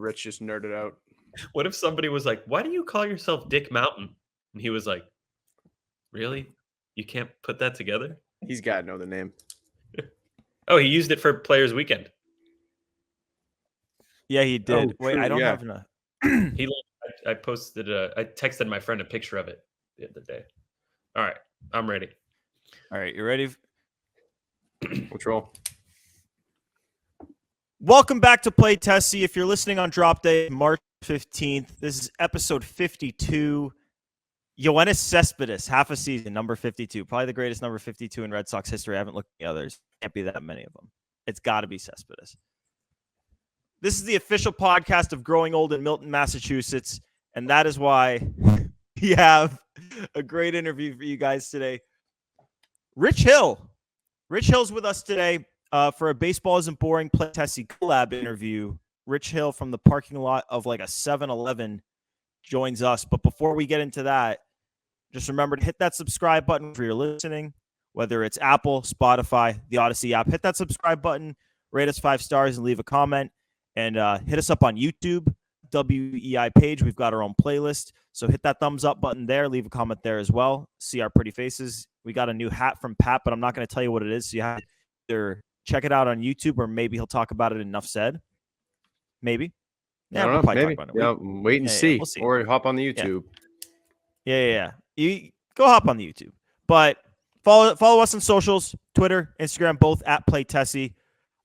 Rich just nerded out. What if somebody was like, "Why do you call yourself Dick Mountain?" And he was like, "Really? You can't put that together?" He's got to know the name. Oh, he used it for Players Weekend. Yeah, he did. Oh, Wait, true, I don't yeah. have enough. I posted. I texted my friend a picture of it the other day. All right, I'm ready. All right, you ready? Let's roll. Welcome back to Play Tessie. If you're listening on drop day, March 15th, this is episode 52. Yoenis Cespedes, half a season, number 52. Probably the greatest number 52 in Red Sox history. I haven't looked at the others. Can't be that many of them. It's got to be Cespedes. This is the official podcast of Growing Old in Milton, Massachusetts, and that is why we have a great interview for you guys today. Rich Hill. Rich Hill's with us today for a Baseball Isn't Boring Play Tessie collab interview. Rich Hill from the parking lot of like a 7-Eleven joins us. But before we get into that, just remember to hit that subscribe button for your listening, whether it's Apple, Spotify, the Odyssey app. Hit that subscribe button, rate us 5 stars, and leave a comment. And hit us up on YouTube, WEI page. We've got our own playlist. So hit that thumbs up button there. Leave a comment there as well. See our pretty faces. We got a new hat from Pat, but I'm not going to tell you what it is. So you have to either check it out on YouTube or maybe he'll talk about it in Enough Said. Maybe. Yeah, I don't know. Maybe. Yeah, wait and see. We'll see. Or hop on the YouTube. Yeah. You go hop on the YouTube. But follow us on socials, Twitter, Instagram, both at Play Tessie.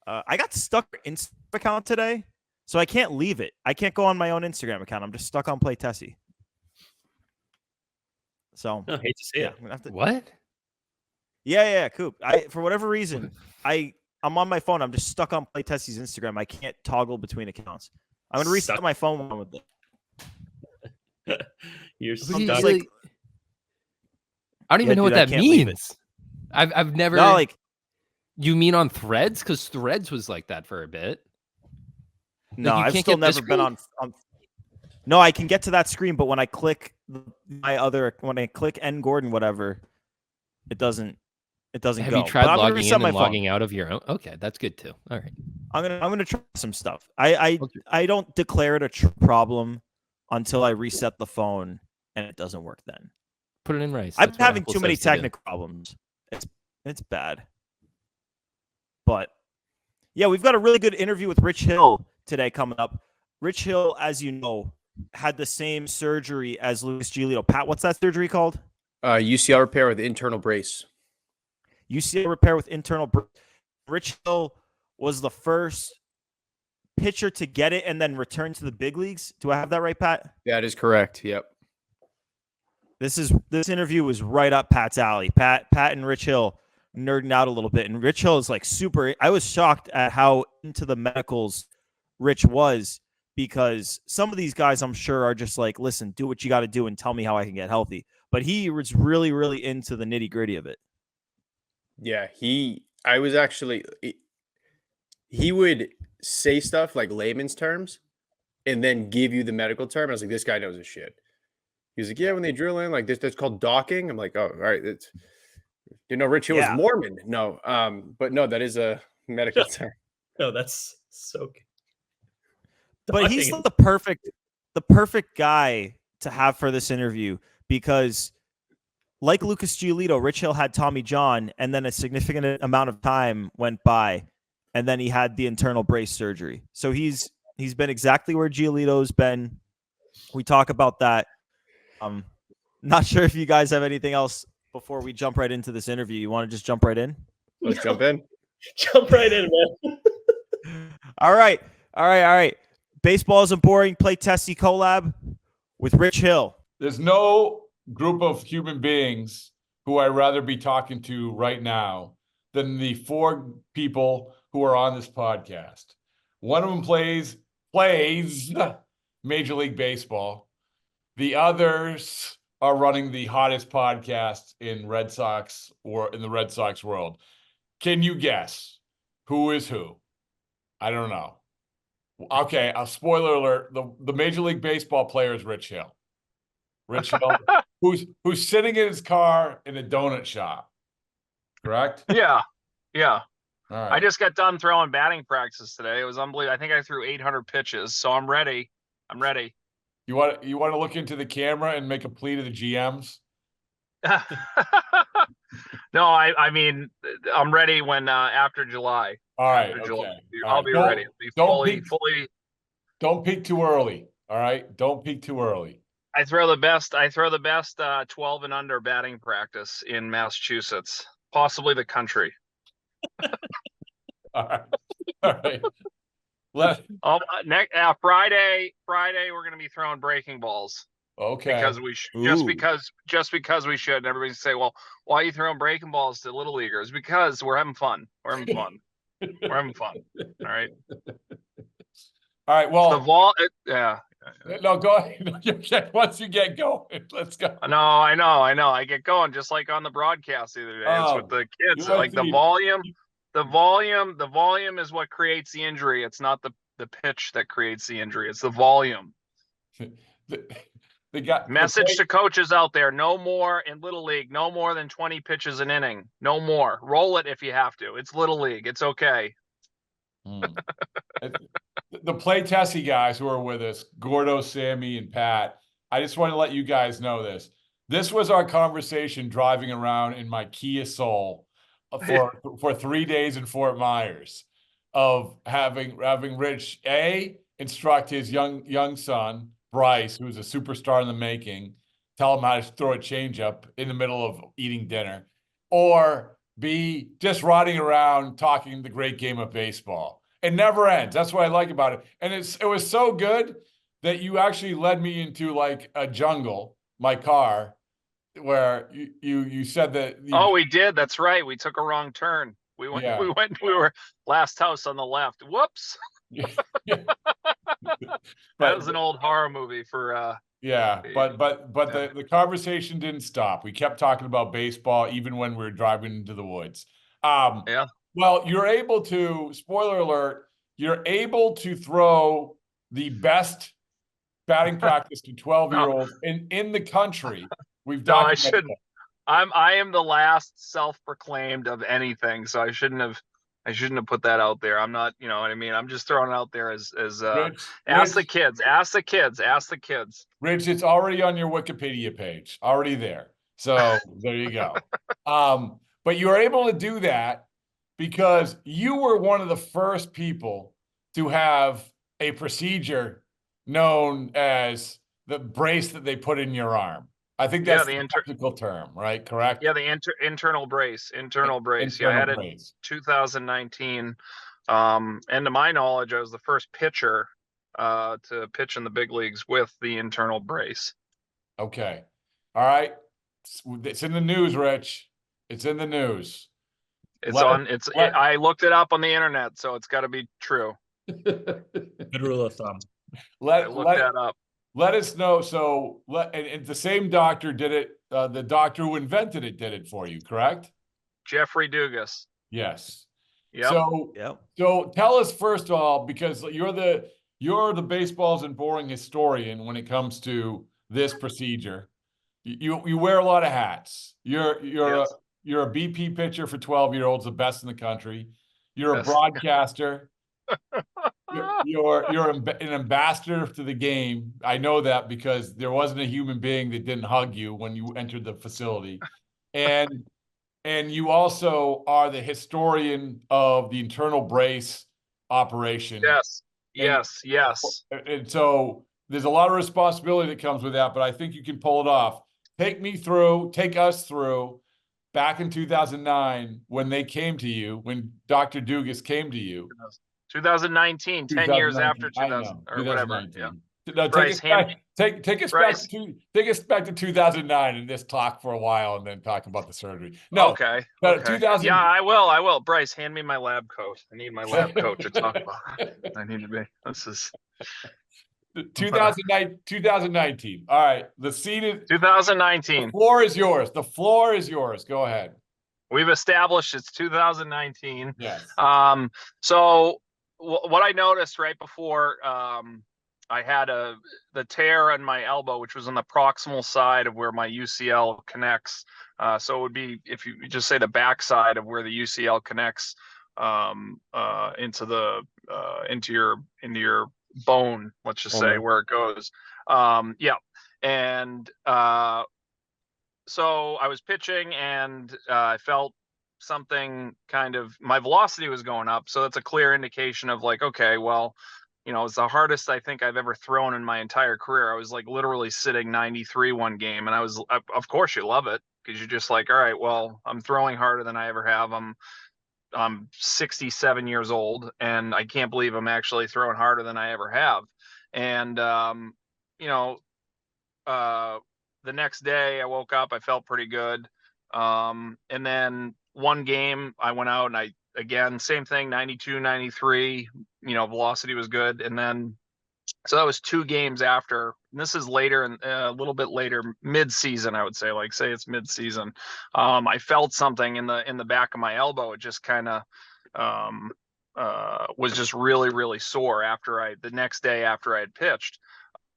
I got stuck in Instagram account today, so I can't leave it. I can't go on my own Instagram account. I'm just stuck on Play Tessie. So I hate to see it. What? Yeah, Coop. For whatever reason, I'm on my phone. I'm just stuck on Play Tessie's Instagram. I can't toggle between accounts. I'm gonna reset my phone with it. You're stuck. I don't even know what that means. I've never. No, like. You mean on Threads? Because Threads was like that for a bit. No, I've still never been on. No, I can get to that screen, but when I click when I click N Gordon, whatever, it doesn't go. Have you tried logging in and logging out of your own? Okay, that's good too. All right. I'm gonna try some stuff. I don't declare it a problem until I reset the phone and it doesn't work then. Put it in rice. I'm having too many technical problems. It's bad. But yeah, we've got a really good interview with Rich Hill today coming up. Rich Hill, as you know, had the same surgery as Lucas Giolito. Pat, what's that surgery called? UCL repair with internal brace. UCL repair with internal brace. Rich Hill was the first pitcher to get it and then return to the big leagues. Do I have that right, Pat? That is correct. Yep. This interview was right up Pat's alley. Pat and Rich Hill nerding out a little bit, and Rich Hill is like super. I was shocked at how into the medicals Rich was, because some of these guys I'm sure are just like, listen, do what you got to do and tell me how I can get healthy. But he was really, really into the nitty gritty of it. Yeah, he would say stuff like layman's terms and then give you the medical term. I was like, this guy knows his shit. He was like, yeah, when they drill in like this, that's called docking. I'm like, oh, all right. Rich Hill was Mormon. No, but no, that is a medical term. No, that's so good. But he's the perfect guy to have for this interview, because like Lucas Giolito, Rich Hill had Tommy John, and then a significant amount of time went by, and then he had the internal brace surgery. So he's been exactly where Giolito's been. We talk about that. Not sure if you guys have anything else before we jump right into this interview. You want to just jump right in? Let's jump in. Jump right in, man. All right. Baseball Isn't Boring Play Tessie collab with Rich Hill. There's no group of human beings who I'd rather be talking to right now than the 4 people who are on this podcast. One of them plays Major League Baseball. The others are running the hottest podcast in Red Sox or in the Red Sox world. Can you guess who is who? I don't know. Okay, a spoiler alert: the Major League Baseball player is Rich Hill. Rich Hill, who's sitting in his car in a donut shop. Correct? Yeah. All right. I just got done throwing batting practice today. It was unbelievable. I think I threw 800 pitches, so I'm ready. I'm ready. You want to look into the camera and make a plea to the GMs? No, I mean, I'm ready when after July. All right. After Okay. July, All I'll right. be ready. I'll be fully. Don't peak too early. All right. Don't peak too early. I throw the best 12 and under batting practice in Massachusetts, possibly the country. All right. All right. Friday we're going to be throwing breaking balls. Okay. Because we just because we should. And everybody's say, well, why are you throwing breaking balls to little leaguers? Because we're having fun. We're having fun. We're having fun. All right. All right. Well, yeah. No, go ahead. Once you get going, let's go. No, I know. I get going just like on the broadcast the other day. It's with the kids. Like the volume is what creates the injury. It's not the pitch that creates the injury. It's the volume. Message to coaches out there: no more in Little League. No more than 20 pitches an inning. No more. Roll it if you have to. It's Little League. It's okay. The Play Tessie guys who are with us, Gordo, Sammy, and Pat, I just want to let you guys know this. This was our conversation driving around in my Kia Soul for 3 days in Fort Myers, of having Rich instruct his young son, Bryce, who's a superstar in the making, tell him how to throw a changeup in the middle of eating dinner, or B, just riding around talking the great game of baseball. It never ends. That's what I like about it. And it was so good that you actually led me into like a jungle, my car, where you said that. We did. That's right. We took a wrong turn. We were last house on the left. Whoops. That was an old horror movie for the conversation didn't stop. We kept talking about baseball even when we were driving into the woods. Well, you're able to, spoiler alert, you're able to throw the best batting practice to 12-year-olds in the country. We've documented that. I am the last self-proclaimed of anything, so I shouldn't have put that out there. I'm not, you know what I mean? I'm just throwing it out there as ask the kids. Rich, it's already on your Wikipedia page, already there. So there you go. But you were able to do that because you were one of the first people to have a procedure known as the brace that they put in your arm. I think that's the technical term, right? Correct? Yeah, the internal brace. Yeah, I had it in 2019. And to my knowledge, I was the first pitcher to pitch in the big leagues with the internal brace. Okay. All right. It's in the news, Rich. It's in the news. I looked it up on the internet, so it's got to be true. Good rule of thumb. Look that up. Let us know. So, and the same doctor did it. The doctor who invented it did it for you, correct? Jeffrey Dugas. Yes. Yep. So tell us first of all, because you're the baseballs and boring historian when it comes to this procedure. You wear a lot of hats. You're a BP pitcher for 12-year-olds, the best in the country. You're a broadcaster. You're an ambassador to the game. I know that because there wasn't a human being that didn't hug you when you entered the facility. And you also are the historian of the internal brace operation. Yes. And so there's a lot of responsibility that comes with that, but I think you can pull it off. Take us through back in 2009 when they came to you, when Dr. Dugas came to you. 2019, 10 years after 2000 or whatever. Yeah. No, take us back to 2009 and just talk for a while and then talk about the surgery. No. Okay. 2000. Yeah, I will. Bryce, hand me my lab coat. I need my lab coat to talk about. I need to be. This is 2019. All right. The scene is 2019. The floor is yours. The floor is yours. Go ahead. We've established it's 2019. Yes. So what I noticed right before I had the tear in my elbow, which was on the proximal side of where my UCL connects. So it would be, if you just say the back side of where the UCL connects into your bone, let's just say, where it goes. Yeah. And so I was pitching, and I felt something kind of, my velocity was going up. So that's a clear indication of like, okay, well, it's the hardest I think I've ever thrown in my entire career. I was like literally sitting 93 one game, and of course you love it, because you're just like, all right, well, I'm throwing harder than I ever have. I'm 67 years old, and I can't believe I'm actually throwing harder than I ever have. And the next day I woke up, I felt pretty good. And then one game I went out, and again, same thing, 92, 93, velocity was good. And then, so that was 2 games after, and this is later, and a little bit later, mid-season, I would say, like say it's mid-season. I felt something in the back of my elbow. It just kind of was just really, really sore the next day after I had pitched.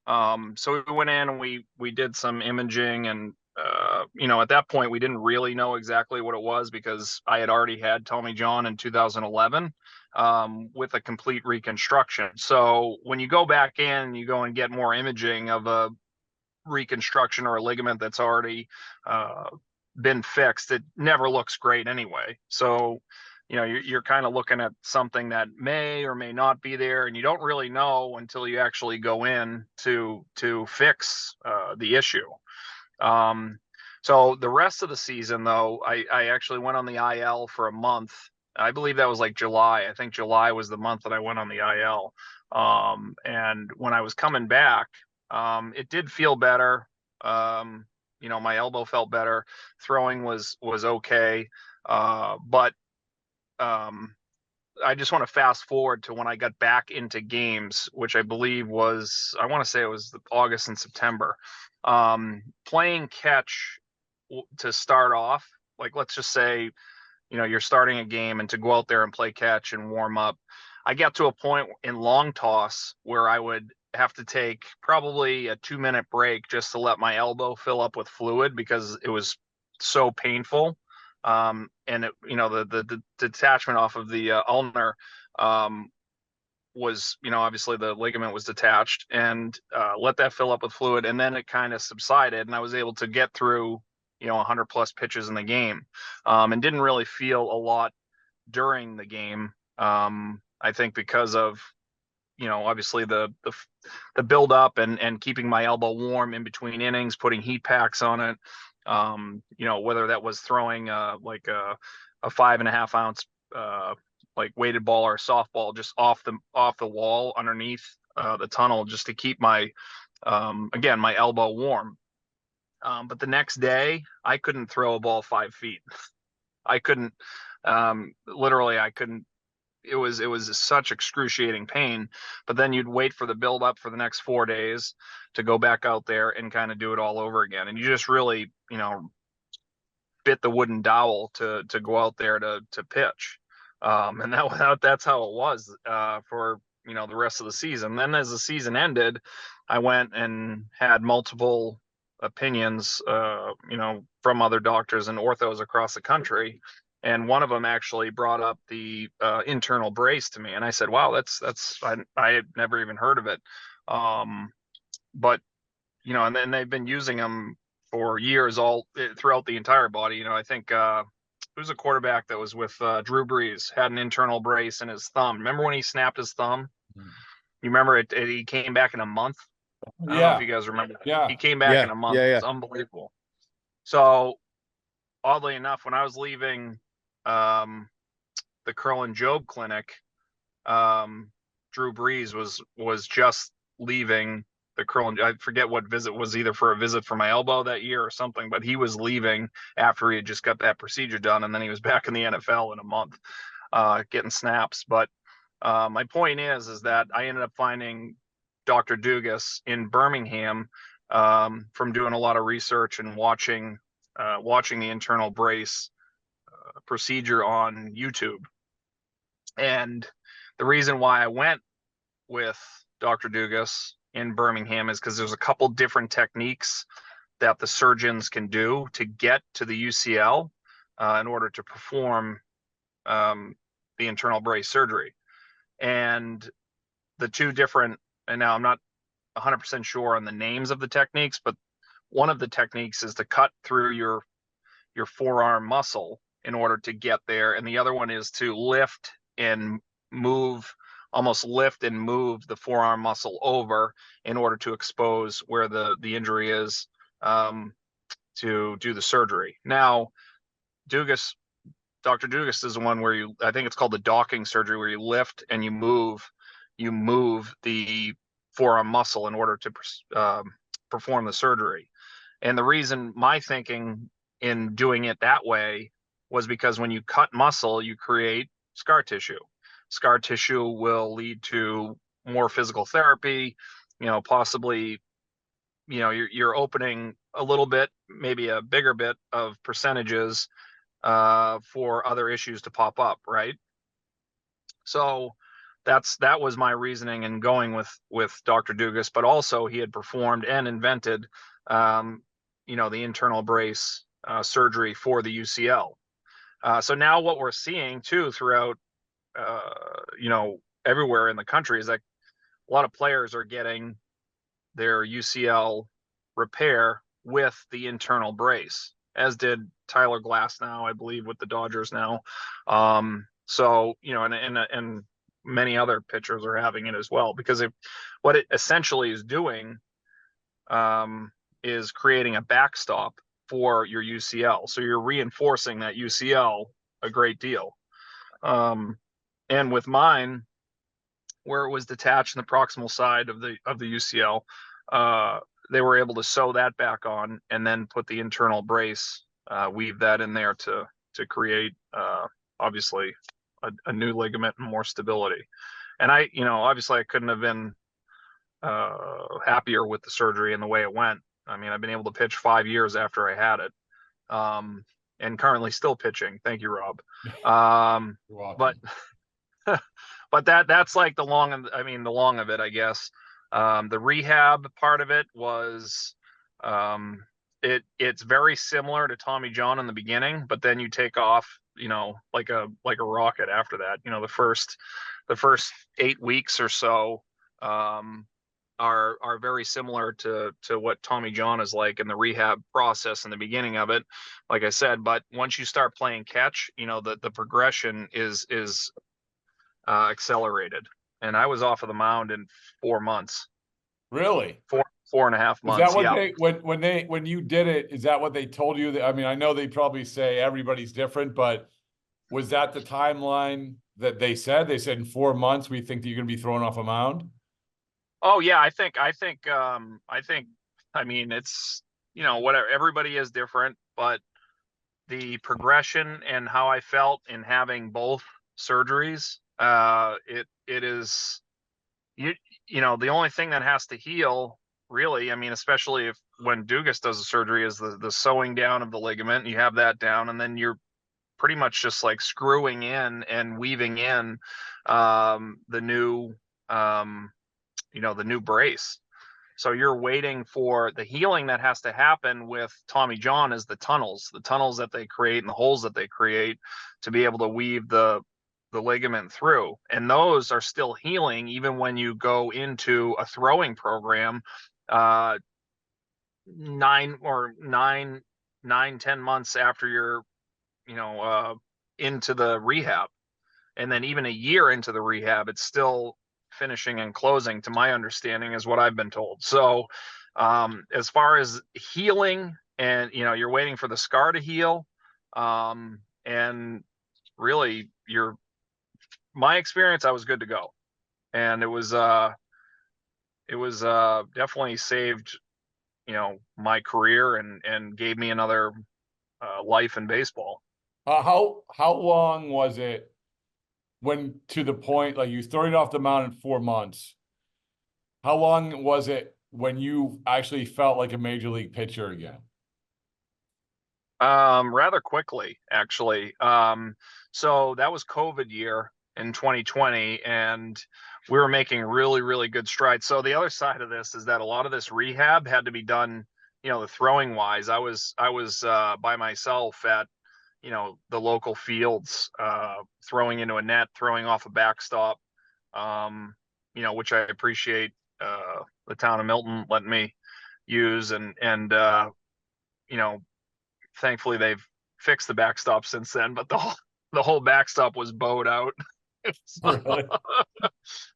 So we went in and we did some imaging, and at that point we didn't really know exactly what it was, because I had already had Tommy John in 2011 with a complete reconstruction. So when you go back in, you go and get more imaging of a reconstruction or a ligament that's already been fixed, it never looks great anyway. So you're kind of looking at something that may or may not be there, and you don't really know until you actually go in to fix the issue. So the rest of the season, though, I actually went on the IL for a month. I believe that was like July. I think July was the month that I went on the IL. And when I was coming back, it did feel better. My elbow felt better. Throwing was okay. But I just want to fast forward to when I got back into games, which I believe was, I want to say it was August and September. Playing catch to start off, like let's just say, you're starting a game, and to go out there and play catch and warm up, I got to a point in long toss where I would have to take probably a 2-minute break just to let my elbow fill up with fluid, because it was so painful. And it, the detachment off of the ulnar was, obviously the ligament was detached, and let that fill up with fluid, and then it kind of subsided, and I was able to get through 100 plus pitches in the game, and didn't really feel a lot during the game. I think because of obviously the build up and keeping my elbow warm in between innings, putting heat packs on it. Whether that was throwing like a 5.5 ounce like weighted ball or softball just off the wall underneath the tunnel, just to keep my again, my elbow warm. But the next day I couldn't throw a ball 5 feet. I couldn't, literally I couldn't. It was such excruciating pain. But then you'd wait for the build up for the next 4 days to go back out there and kind of do it all over again. And you just really, bit the wooden dowel to go out there to pitch. And that's how it was for the rest of the season. Then as the season ended, I went and had multiple opinions, from other doctors and orthos across the country. And one of them actually brought up the internal brace to me, and I said, "Wow, that's I had never even heard of it." But and then they've been using them for years, all throughout the entire body. I think who's a quarterback that was with Drew Brees had an internal brace in his thumb. Remember when he snapped his thumb? You remember it? He came back in a month. I don't know if you guys remember. Yeah, he came back in a month. It was unbelievable. So oddly enough, when I was leaving the Curl and Job clinic, Drew Brees was just leaving the Curl and I forget what visit was, either for a visit for my elbow that year or something, but he was leaving after he had just got that procedure done, and then he was back in the NFL in a month getting snaps. But my point is that I ended up finding Dr. Dugas in Birmingham from doing a lot of research and watching the internal brace procedure on YouTube. And the reason why I went with Dr. Dugas in Birmingham is because there's a couple different techniques that the surgeons can do to get to the UCL in order to perform the the internal brace surgery. And the two different, and now I'm not 100% sure on the names of the techniques, but one of the techniques is to cut through your forearm muscle in order to get there, and the other one is to almost lift and move the forearm muscle over in order to expose where the injury is, to do the surgery. Now, Dr. Dugas is the one where I think it's called the docking surgery, where you lift and you move the forearm muscle in order to perform the surgery. And the reason my thinking in doing it that way was because when you cut muscle, you create scar tissue. Scar tissue will lead to more physical therapy, possibly, you're opening a little bit, maybe a bigger bit of percentages for other issues to pop up, right? So that was my reasoning in going with Dr. Dugas, but also he had performed and invented, the internal brace surgery for the UCL. So now what we're seeing too throughout, everywhere in the country is that a lot of players are getting their UCL repair with the internal brace, as did Tyler Glasnow, I believe, with the Dodgers now. So, and many other pitchers are having it as well, because what it essentially is doing is creating a backstop for your UCL. So you're reinforcing that UCL a great deal. And with mine, where it was detached in the proximal side of the UCL, they were able to sew that back on and then put the internal brace, weave that in there to create, obviously, a new ligament and more stability. And obviously I couldn't have been happier with the surgery and the way it went. I mean, I've been able to pitch 5 years after I had it, and currently still pitching. Thank you, Rob. You're welcome. But that's like the long of it, I guess. The rehab part of it was, it's very similar to Tommy John in the beginning, but then you take off, like a rocket after that. The first 8 weeks or so are very similar to what Tommy John is like in the rehab process in the beginning of it, like I said. But once you start playing catch, the progression is accelerated. And I was off of the mound in 4 months. Really? 4.5 months. Is that what when you did it, is that what they told you? I mean, I know they probably say everybody's different, but was that the timeline that they said? They said in 4 months, we think that you're going to be thrown off a mound? Oh yeah, I think, I mean, it's, whatever, everybody is different, but the progression and how I felt in having both surgeries, it is, the only thing that has to heal, really, I mean, especially when Dugas does the surgery, is the sewing down of the ligament. You have that down, and then you're pretty much just like screwing in and weaving in the new the new brace. So you're waiting for the healing that has to happen with Tommy John, is the tunnels that they create and the holes that they create to be able to weave the ligament through. And those are still healing even when you go into a throwing program 10 months after you're into the rehab. And then even a year into the rehab, it's still finishing and closing, to my understanding, is what I've been told. So as far as healing, and you're waiting for the scar to heal, and really my experience, I was good to go. And it was definitely saved my career and gave me another life in baseball. How long was it when, to the point, like, you started off the mound in 4 months? How long was it when you actually felt like a major league pitcher again? Rather quickly, actually. So that was COVID year in 2020, and we were making really, really good strides. So the other side of this is that a lot of this rehab had to be done, the throwing wise. I was by myself at, the local fields, throwing into a net, throwing off a backstop, which I appreciate the town of Milton letting me use, and thankfully they've fixed the backstop since then, but the whole backstop was bowed out. Really?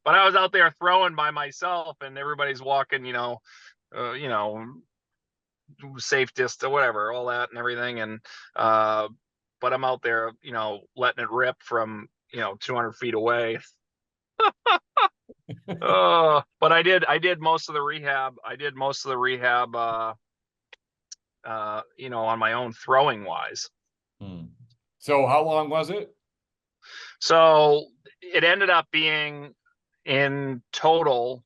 But I was out there throwing by myself, and everybody's walking, safe distance or whatever, all that and everything. And but I'm out there, letting it rip from 200 feet away. But I did most of the rehab. On my own, throwing wise. So how long was it? So it ended up being, in total,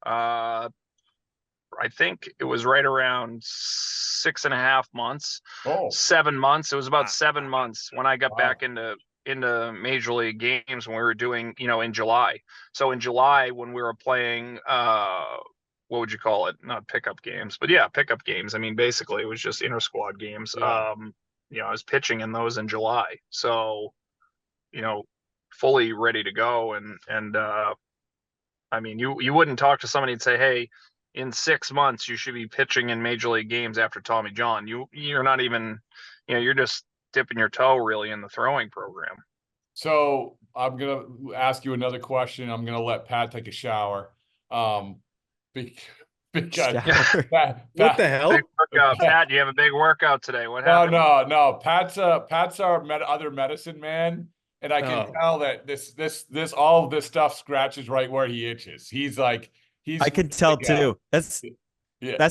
I think it was right around 6.5 months, 7 months. It was about 7 months when I got back into major league games, when we were doing, in July. So in July, when we were playing, what would you call it? Not pickup games, but yeah, pickup games. I mean, basically it was just inter squad games. Yeah. I was pitching in those in July. So, fully ready to go. And I mean, you wouldn't talk to somebody and say, hey, in 6 months you should be pitching in major league games after Tommy John. You're not even, you're just dipping your toe really in the throwing program. So I'm gonna ask you another question. I'm gonna let Pat take a shower. Because Pat, What the hell? Big workout. Pat, you have a big workout today. What happened? No. Pat's our other medicine man, and I can tell that all of this stuff scratches right where he itches. I can tell too. That's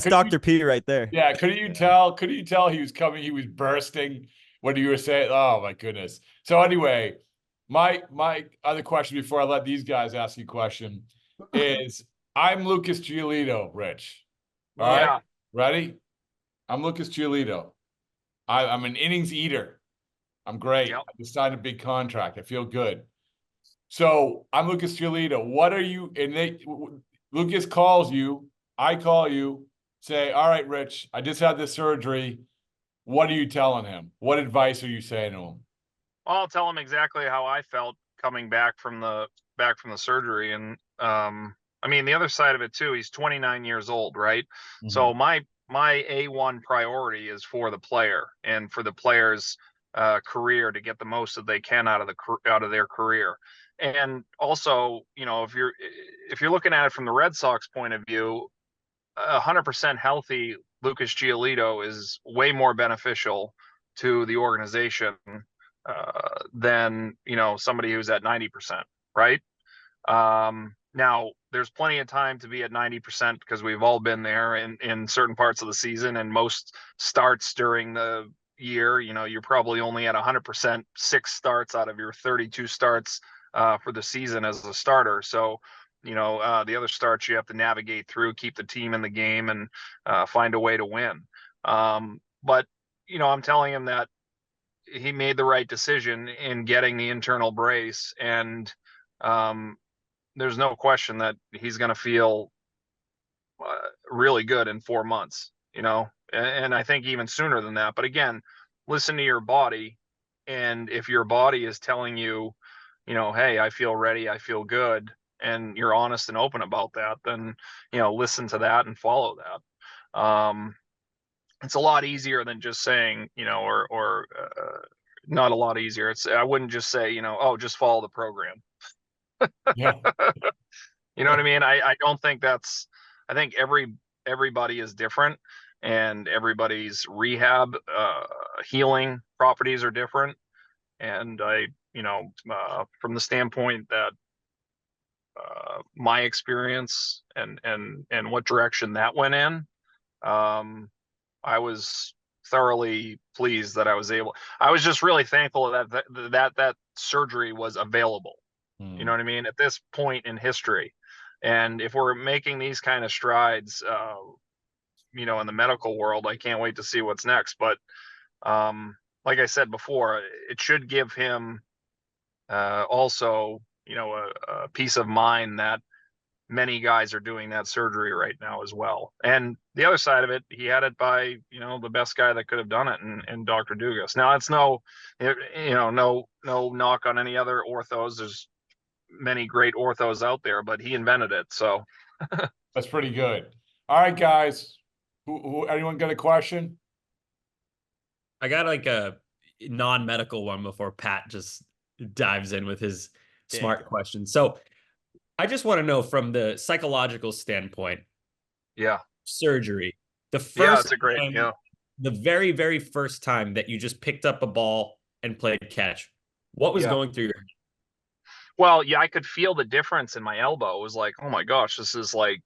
Dr. P right there. Yeah, couldn't you tell he was coming? He was bursting when you were saying, "Oh my goodness." So anyway, my other question before I let these guys ask you a question is, I'm Lucas Giolito, Rich. All right? Ready? I'm Lucas Giolito. I'm an innings eater. I'm great. Yep. I just signed a big contract. I feel good. So I'm Lucas Giolito. What are you? And Lucas calls you. I call you. Say, all right, Rich, I just had this surgery. What are you telling him? What advice are you saying to him? I'll tell him exactly how I felt coming back from the surgery. And I mean, the other side of it too, he's 29 years old, right? Mm-hmm. So my A1 priority is for the player and for the player's career, to get the most that they can out of their career. And also, if you're looking at it from the Red Sox point of view, 100% healthy Lucas Giolito is way more beneficial to the organization than somebody who's at 90%, right? Now, there's plenty of time to be at 90% because we've all been there in certain parts of the season, and most starts during the year, you're probably only at 100%, 6 starts out of your 32 starts for the season as a starter. So, the other starts you have to navigate through, keep the team in the game, and find a way to win. But, I'm telling him that he made the right decision in getting the internal brace, and there's no question that he's going to feel really good in 4 months, and I think even sooner than that. But again, listen to your body. And if your body is telling you, hey, I feel ready, I feel good, and you're honest and open about that, then, listen to that and follow that. It's a lot easier than just saying, or not a lot easier. I wouldn't just say, just follow the program. Yeah. You know what I mean? I don't think I think everybody is different, and everybody's rehab healing properties are different. And from the standpoint that my experience and what direction that went in, I was thoroughly pleased that I was just really thankful that surgery was available. You know what I mean? At this point in history. And if we're making these kind of strides, in the medical world, I can't wait to see what's next. But like I said before, it should give him also, a peace of mind that many guys are doing that surgery right now as well. And the other side of it, he had it by, the best guy that could have done it, and Dr. Dugas. Now, it's no knock on any other orthos. There's many great orthos out there, but he invented it. So that's pretty good. All right, guys. Who anyone got a question? I got like a non-medical one before Pat just dives in with his smart question. So I just want to know from the psychological standpoint. Yeah. Surgery. The very, very first time that you just picked up a ball and played catch, what was going through your head? Well, yeah, I could feel the difference in my elbow. It was like, oh my gosh, this is like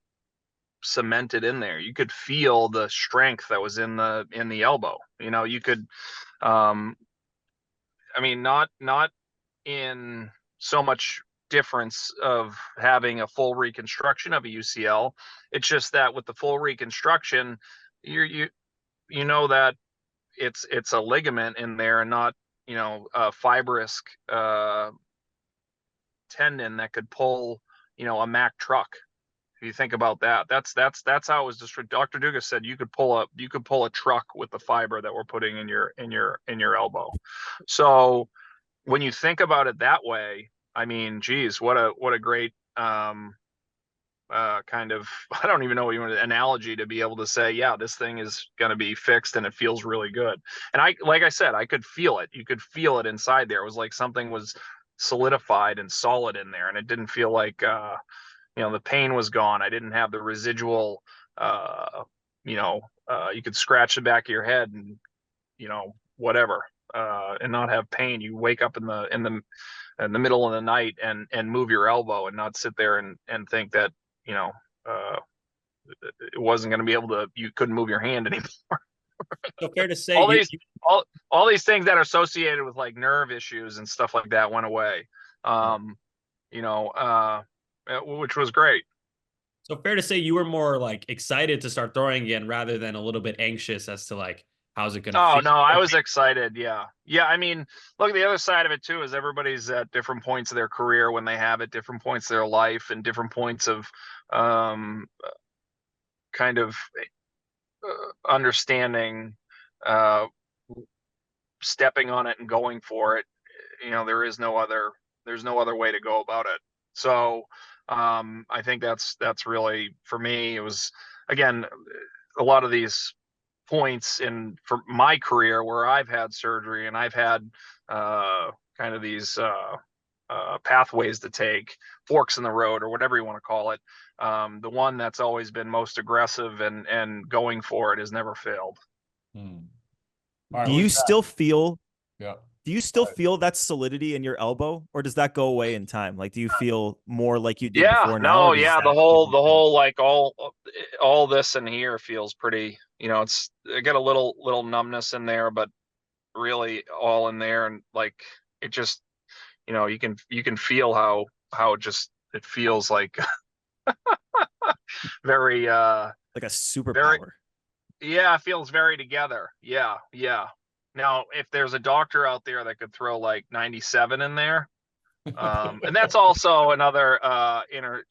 cemented in there. You could feel the strength that was in the elbow. You could, not in so much difference of having a full reconstruction of a UCL. It's just that with the full reconstruction, you that it's a ligament in there and not a fibrous tendon that could pull a Mack truck. If you think about that, that's how it was destroyed. Dr. Dugas said you could pull a truck with the fiber that we're putting in your elbow. So when you think about it that way, geez, what a great kind of, I don't even know what you want an analogy to be able to say, yeah, this thing is going to be fixed and it feels really good. And like I said, I could feel it. You could feel it inside there. It was like something was solidified and solid in there, and it didn't feel like the pain was gone. I didn't have the residual you could scratch the back of your head and whatever and not have pain. You wake up in the middle of the night and move your elbow and not sit there and think that it wasn't going to be able to, you couldn't move your hand anymore. So fair to say all these things that are associated with like nerve issues and stuff like that went away, which was great. So fair to say you were more like excited to start throwing again rather than a little bit anxious as to like, how's it going to feel? Oh, no, I was excited. Yeah. Yeah. Look, the other side of it too is everybody's at different points of their career when they have it, different points of their life, and different points of kind of understanding stepping on it and going for it. There's no other way to go about it. So I think that's really, for me, it was, again, a lot of these points for my career where I've had surgery and I've had kind of these pathways to take, forks in the road or whatever you want to call it. The one that's always been most aggressive and going for it has never failed. Do you still feel that solidity in your elbow, or does that go away in time? Like, do you feel more like you did before now? Yeah, the whole like all this in here feels pretty, it's, I got a little numbness in there, but really all in there, and like it just, you can feel how it feels like very like a superpower. Yeah, it feels very together. Yeah. Now, if there's a doctor out there that could throw like 97 in there, and that's also another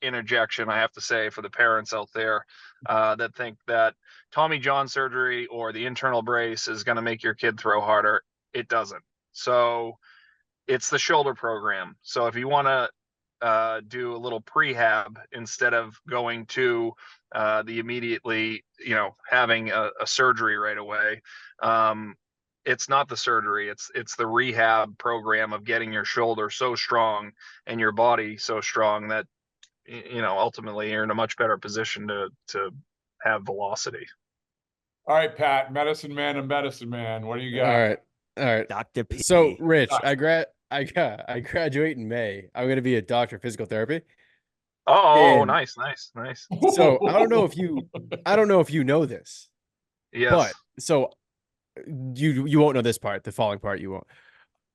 interjection I have to say for the parents out there that think that Tommy John surgery or the internal brace is going to make your kid throw harder. It doesn't. So it's the shoulder program. So if you want to do a little prehab instead of going to the immediately, having a surgery right away, it's not the surgery. It's the rehab program of getting your shoulder so strong and your body so strong that, ultimately you're in a much better position to have velocity. All right, Pat, medicine man and medicine man. What do you got? All right. Dr. P. So, Rich, I graduate in May. I'm going to be a doctor of physical therapy. Oh, nice. So I don't know if you know this. Yes. But so you won't know this part. The following part you won't.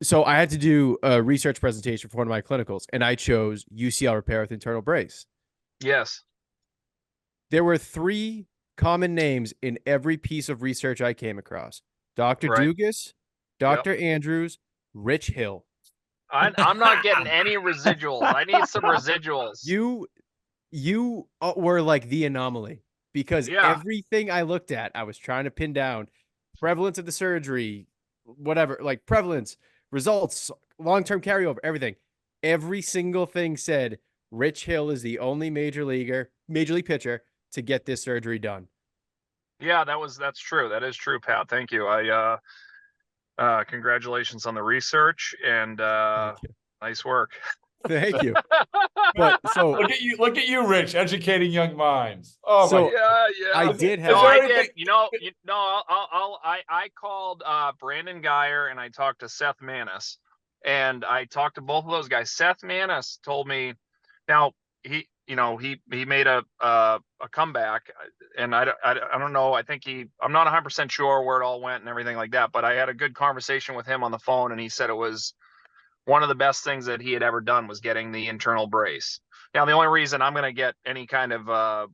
So I had to do a research presentation for one of my clinicals, and I chose UCL repair with internal brace. Yes. There were 3 common names in every piece of research I came across: Dr. Dugas, Dr. Andrews, Rich Hill. I'm not getting any residuals. I need some residuals. you were like the anomaly because Yeah. everything I looked at, I was trying to pin down prevalence of the surgery, whatever, like prevalence, results, long-term carryover, everything. Every single thing said Rich Hill is the only major league pitcher to get this surgery done. Yeah, that's true. That is true, Pat. Thank you. Congratulations on the research and nice work. Thank you. But so look at you, Rich, educating young minds. Oh so, my! Yeah. I did have. No, I did. I called Brandon Geyer and I talked to Seth Manis, and I talked to both of those guys. Seth Manis told me, now he made a comeback, and I don't know. I think I'm not 100% sure where it all went and everything like that. But I had a good conversation with him on the phone, and he said it was one of the best things that he had ever done was getting the internal brace. Now, the only reason I'm going to get any kind of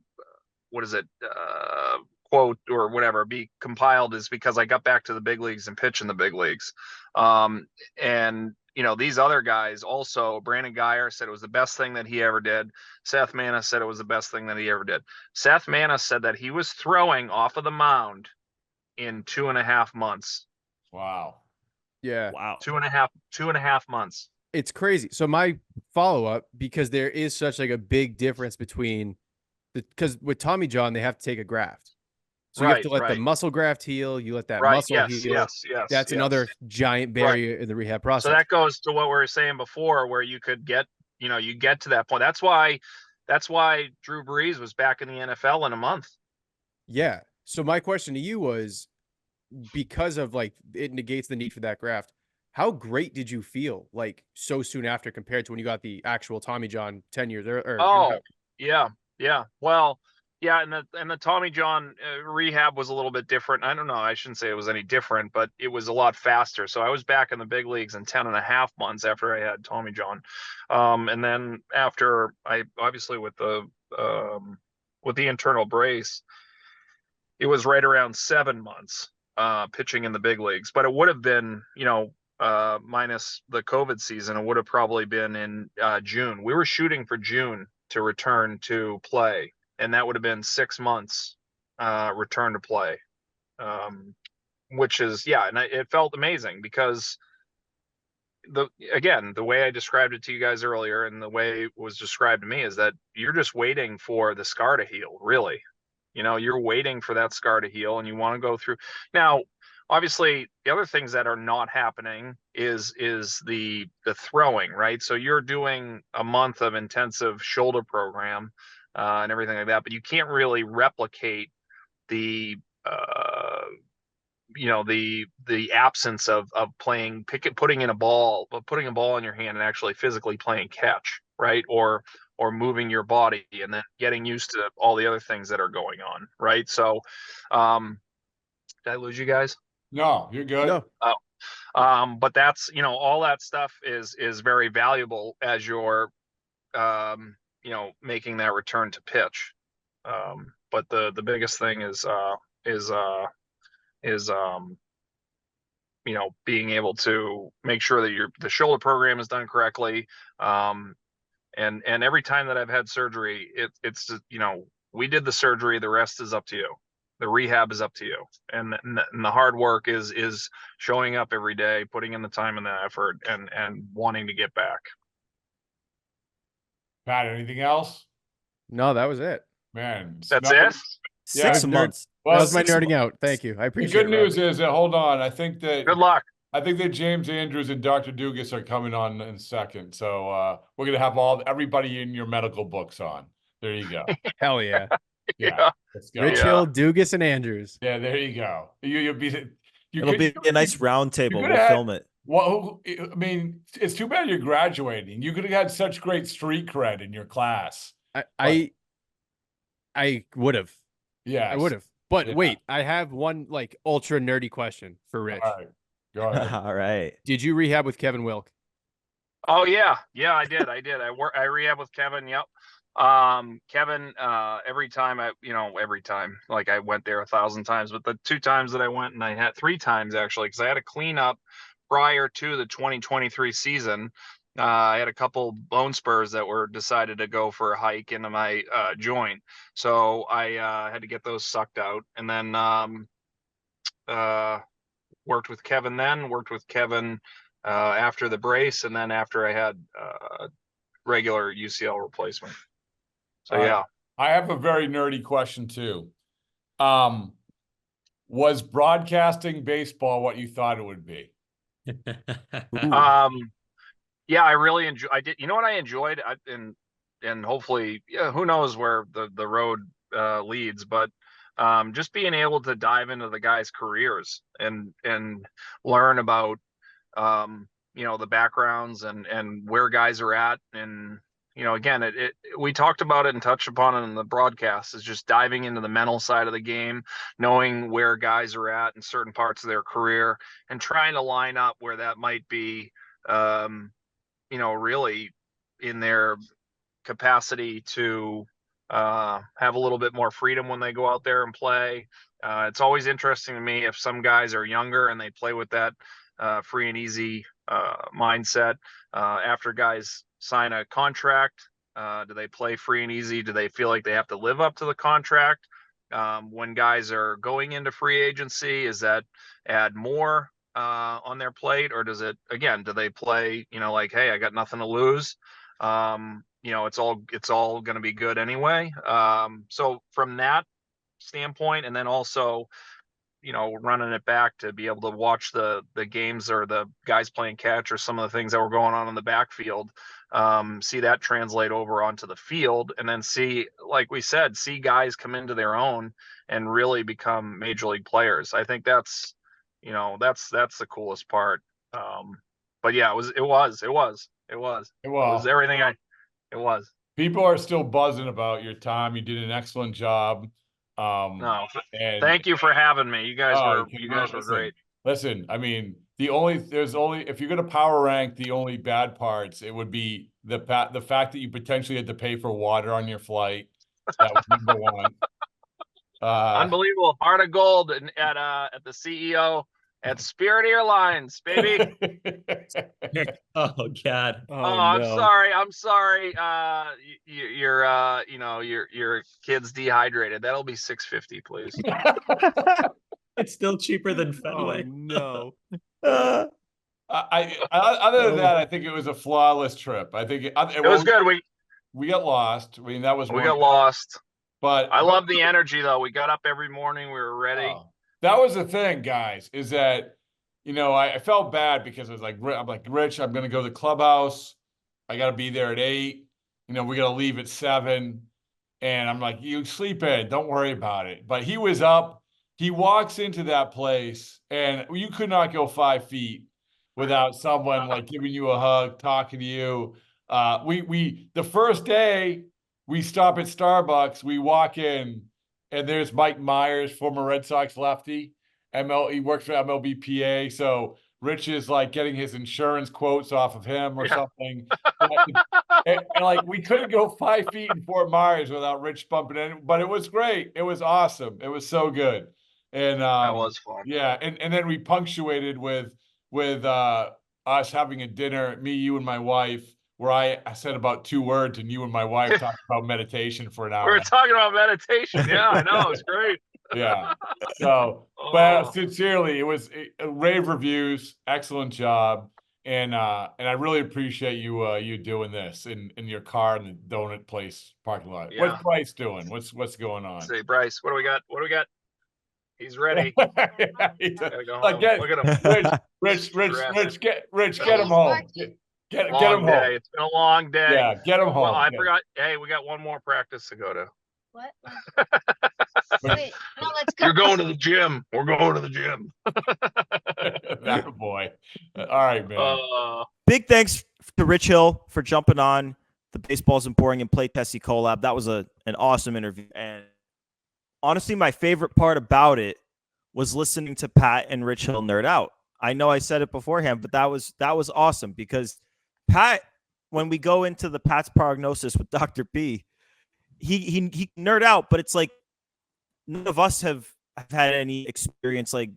quote or whatever be compiled is because I got back to the big leagues and pitch in the big leagues. And these other guys also, Brandon Geyer said it was the best thing that he ever did. Seth Manis said it was the best thing that he ever did. Seth Manis said that he was throwing off of the mound in 2.5 months. Wow. Yeah. Wow. 2.5 months. It's crazy. So my follow-up, because there is such like a big difference between because with Tommy John, they have to take a graft. So you have to let the muscle graft heal. You let that muscle heal. Yes. That's another giant barrier in the rehab process. So that goes to what we were saying before, where you could get, you get to that point. That's why Drew Brees was back in the NFL in a month. Yeah. So my question to you was, because of like it negates the need for that graft, how great did you feel like so soon after compared to when you got the actual Tommy John 10 years or yeah. Well, yeah, and the Tommy John rehab was a little bit different. I don't know. I shouldn't say it was any different, but it was a lot faster. So I was back in the big leagues in 10.5 months after I had Tommy John. And then after I obviously with the internal brace, it was right around 7 months pitching in the big leagues. But it would have been, minus the COVID season, it would have probably been in June. We were shooting for June to return to play, and that would have been 6 months return to play, which is, and it felt amazing because the way I described it to you guys earlier and the way it was described to me is that you're just waiting for the scar to heal, really. You're waiting for that scar to heal, and you want to go through. Now, obviously, the other things that are not happening is the throwing, right? So you're doing a month of intensive shoulder program and everything like that, but you can't really replicate the the absence of putting a ball in your hand and actually physically playing catch, right? Or moving your body and then getting used to all the other things that are going on, right? So did I lose you guys? No, you're good. No. But that's, all that stuff is very valuable as you're making that return to pitch. But the biggest thing is being able to make sure that the shoulder program is done correctly. And every time that I've had surgery, it's we did the surgery, the rest is up to you. The rehab is up to you. And the hard work is showing up every day, putting in the time and the effort and wanting to get back. Pat, anything else? No, that was it. Man. That's it? 6 months. Well, that was my nerding out. Thank you. I appreciate it. The good news is that, hold on. I think that. Good luck. I think that James Andrews and Dr. Dugas are coming on in second. So we're going to have everybody in your medical books on. There you go. Hell yeah. Yeah. Let's go. Rich Hill, Dugas, and Andrews. Yeah, there you go. It'll be a nice round table. We'll film it. Well, I mean, it's too bad you're graduating. You could have had such great street cred in your class. I would have. Yeah, I would have. But wait, I have one like ultra nerdy question for Rich. All right. Go ahead. All right. Did you rehab with Kevin Wilk? Oh yeah, I did. I rehab with Kevin. Yep. Kevin, every time like I went there 1,000 times, but the 2 times that I went, and I had 3 times actually, because I had a cleanup prior to the 2023 season. I had a couple bone spurs that were decided to go for a hike into my joint, so I had to get those sucked out, and then worked with Kevin. Then worked with Kevin after the brace, and then after I had regular UCL replacement. So yeah. I have a very nerdy question too. Was broadcasting baseball what you thought it would be? Yeah, I really enjoy. I did. You know what I enjoyed, and hopefully, yeah, who knows where the road leads, but just being able to dive into the guys' careers and learn about the backgrounds and where guys are at, and again, we talked about it and touched upon it in the broadcast, is just diving into the mental side of the game, knowing where guys are at in certain parts of their career, and trying to line up where that might be. Really in their capacity to have a little bit more freedom when they go out there and play. It's always interesting to me if some guys are younger and they play with that free and easy mindset. After guys sign a contract, do they play free and easy? Do they feel like they have to live up to the contract? When guys are going into free agency, is that add more on their plate, or does it, again, do they play like, hey, I got nothing to lose, it's all going to be good anyway. So from that standpoint, and then also running it back to be able to watch the games or the guys playing catch or some of the things that were going on in the backfield, see that translate over onto the field, and then see, like we said, see guys come into their own and really become major league players. I think that's the coolest part. But yeah, it was everything it was. People are still buzzing about your time. You did an excellent job. No, and thank you for having me. You guys were great. Listen, I mean, if you're going to power rank the only bad parts, it would be the fact that you potentially had to pay for water on your flight. That was number one. Unbelievable. Heart of gold at the CEO at Spirit Airlines, baby. Oh God. I'm sorry. Your kid's dehydrated. That'll be $650, please. It's still cheaper than Fenway. No. Other than that, I think it was a flawless trip. I think it was good. We got lost. I mean, that was we got lost. But I love the energy, though. We got up every morning. We were ready. That was the thing, guys, is that, I felt bad because I'm like, Rich, I'm going to go to the clubhouse. I got to be there at 8. We got to leave at 7. And I'm like, you sleep in. Don't worry about it. But he was up. He walks into that place, and you could not go 5 feet without someone like giving you a hug, talking to you. The first day we stop at Starbucks, we walk in, and there's Mike Myers, former Red Sox lefty. He works for MLBPA. So Rich is like getting his insurance quotes off of him or something. and like, we couldn't go 5 feet in Fort Myers without Rich bumping in, but it was great. It was awesome. It was so good. And that was fun. Yeah. And then we punctuated with us having a dinner, me, you, and my wife, where I said about 2 words and you and my wife talked about meditation for an hour. We were talking about meditation. Yeah, I know. It's great. Yeah. So, but sincerely, it was rave reviews. Excellent job. And I really appreciate you doing this in your car in the donut place parking lot. Yeah. What's Bryce doing? What's going on? Say, Bryce, what do we got? He's ready. Gotta go home. Look at him. Rich, get him home. Get him home. It's been a long day. Yeah, get him home. Well, I forgot. Hey, we got one more practice to go to. What? Wait, no, let's go. You're going to the gym. We're going to the gym. That boy. All right, man. Big thanks to Rich Hill for jumping on the Baseballs and Boring and Play Tessie collab. That was an awesome interview. And honestly, my favorite part about it was listening to Pat and Rich Hill nerd out. I know I said it beforehand, but that was awesome because Pat, when we go into the Pat's prognosis with Dr. B, he nerd out, but it's like none of us have had any experience like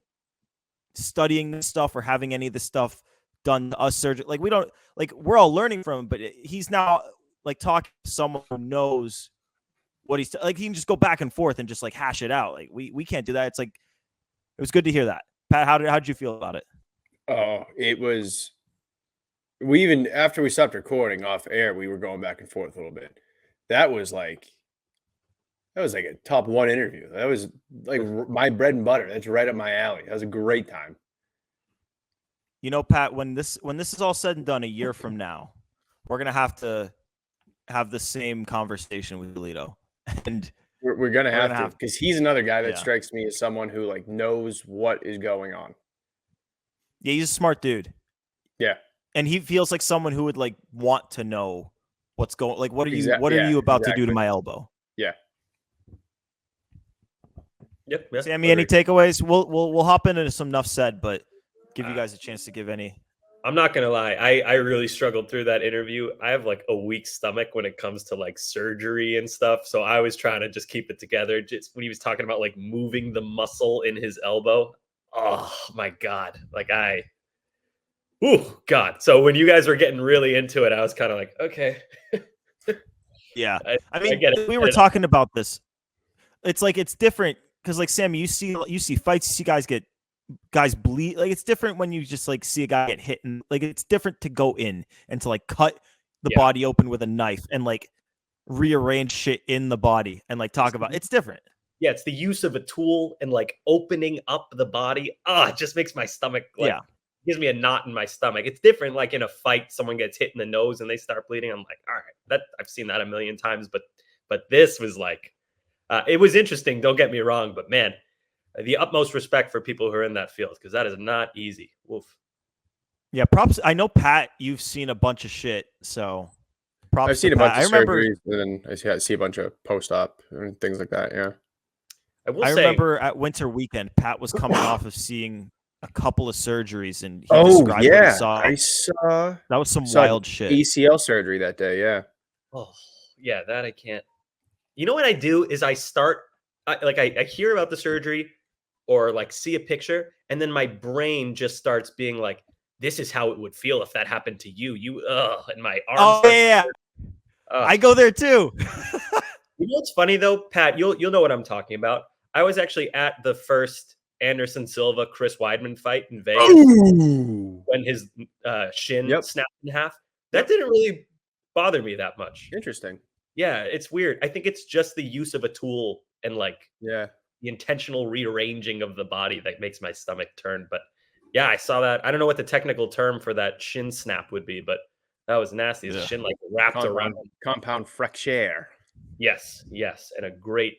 studying this stuff or having any of this stuff done to us surgery. Like we don't like we're all learning from him, but he's now like talking to someone who knows what he's like. He can just go back and forth and just like hash it out. Like we can't do that. It's like it was good to hear that. Pat, how did you feel about it? Oh, it was. We even after we stopped recording off air, we were going back and forth a little bit. That was like a top 1 interview. That was like my bread and butter. That's right up my alley. That was a great time. You know, Pat, when this is all said and done, a year from now, we're gonna have to have the same conversation with Giolito, and we're gonna have to because he's another guy that Yeah. strikes me as someone who like knows what is going on. yeah, he's a smart dude. Yeah. And he feels like someone who would like want to know what's going. Like, what are you? Exact- What are yeah, you about to do to exactly. my elbow? Yeah. Yep. Sammy, any takeaways? We'll hop into some enough said, but give you guys a chance to give any. I'm not gonna lie. I really struggled through that interview. I have like a weak stomach when it comes to like surgery and stuff. So I was trying to just keep it together. Just when he was talking about like moving the muscle in his elbow. Oh my God. Oh God. So when you guys were getting really into it, I was kind of like, okay. Yeah. I I mean, get it. we were talking about this. It's like it's different because like Sammy, you see fights, you see guys bleed. Like it's different when you just like see a guy get hit, and like it's different to go in and to like cut the body open with a knife and like rearrange shit in the body and like talk about it's different. Yeah, it's the use of a tool and like opening up the body. It just makes my stomach gives me a knot in my stomach. It's different like in a fight, someone gets hit in the nose and they start bleeding. I'm like, all right, that I've seen that a million times, but this was like it was interesting, don't get me wrong, but man, the utmost respect for people who are in that field because that is not easy. Woof. Yeah, props. I know, Pat, you've seen a bunch of shit, so props. I've seen to a Pat. bunch of surgeries, and then I see a bunch of post-op and things like that. Yeah. I remember at Winter Weekend, Pat was coming off of seeing a couple of surgeries, and he described what he saw. I saw that was some wild shit. ACL surgery that day. Yeah. Oh, yeah, that I can't. You know what I do is I hear about the surgery or like see a picture, and then my brain just starts being like, this is how it would feel if that happened to you. And my arms. Oh, yeah. I go there too. You know what's funny though, Pat? You'll know what I'm talking about. I was actually at the first Anderson Silva Chris Weidman fight in Vegas when his shin snapped in half. That didn't really bother me that much. Interesting. Yeah, it's weird. I think it's just the use of a tool and like the intentional rearranging of the body that makes my stomach turn. But yeah, I saw that. I don't know what the technical term for that shin snap would be, but that was nasty. His shin like wrapped around. Compound fracture. Yes, and a great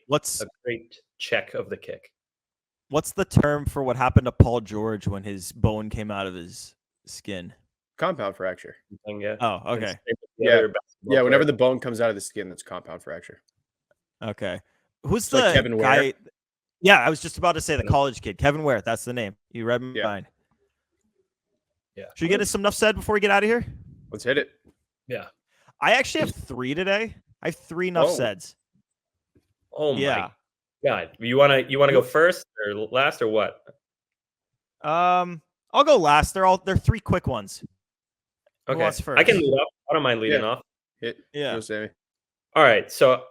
check of the kick. What's the term for what happened to Paul George when his bone came out of his skin? Compound fracture. Yeah. Oh, okay. Yeah. Whenever the bone comes out of the skin, that's compound fracture. Okay. Who's it's the like Kevin guy? Ware. Yeah, I was just about to say the college kid, Kevin Ware. That's the name. You read me fine. Yeah. Should we get some enough said before we get out of here? Let's hit it. Yeah. I actually have 3 today. I have 3 enough saids. Oh my God. You wanna go first or last or what? I'll go last. They're 3 quick ones. Okay. Who wants first? I can lead off. I don't mind leading off. Yeah. Go, Sammy. All right. So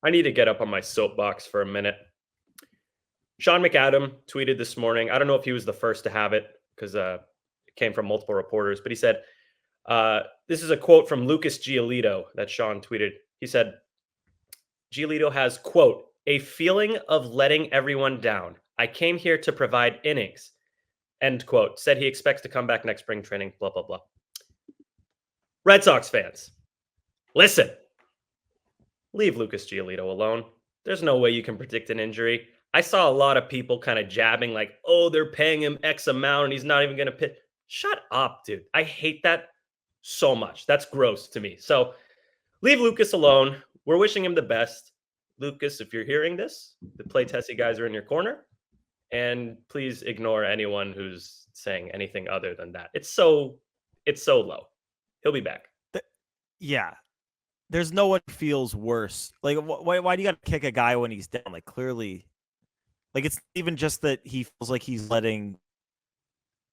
I need to get up on my soapbox for a minute. Sean McAdam tweeted this morning. I don't know if he was the first to have it because it came from multiple reporters, but he said, this is a quote from Lucas Giolito that Sean tweeted. He said, Giolito has, quote, a feeling of letting everyone down. I came here to provide innings, end quote. Said he expects to come back next spring training, blah, blah, blah. Red Sox fans, listen. Leave Lucas Giolito alone. There's no way you can predict an injury. I saw a lot of people kind of jabbing like, oh, they're paying him X amount and he's not even going to pitch. Shut up, dude. I hate that so much. That's gross to me. So leave Lucas alone. We're wishing him the best. Lucas, if you're hearing this, the Play Tessie guys are in your corner. And please ignore anyone who's saying anything other than that. It's so low. He'll be back. Yeah. There's no one who feels worse. Like, why do you got to kick a guy when he's down? Like, clearly, like, it's even just that he feels like he's letting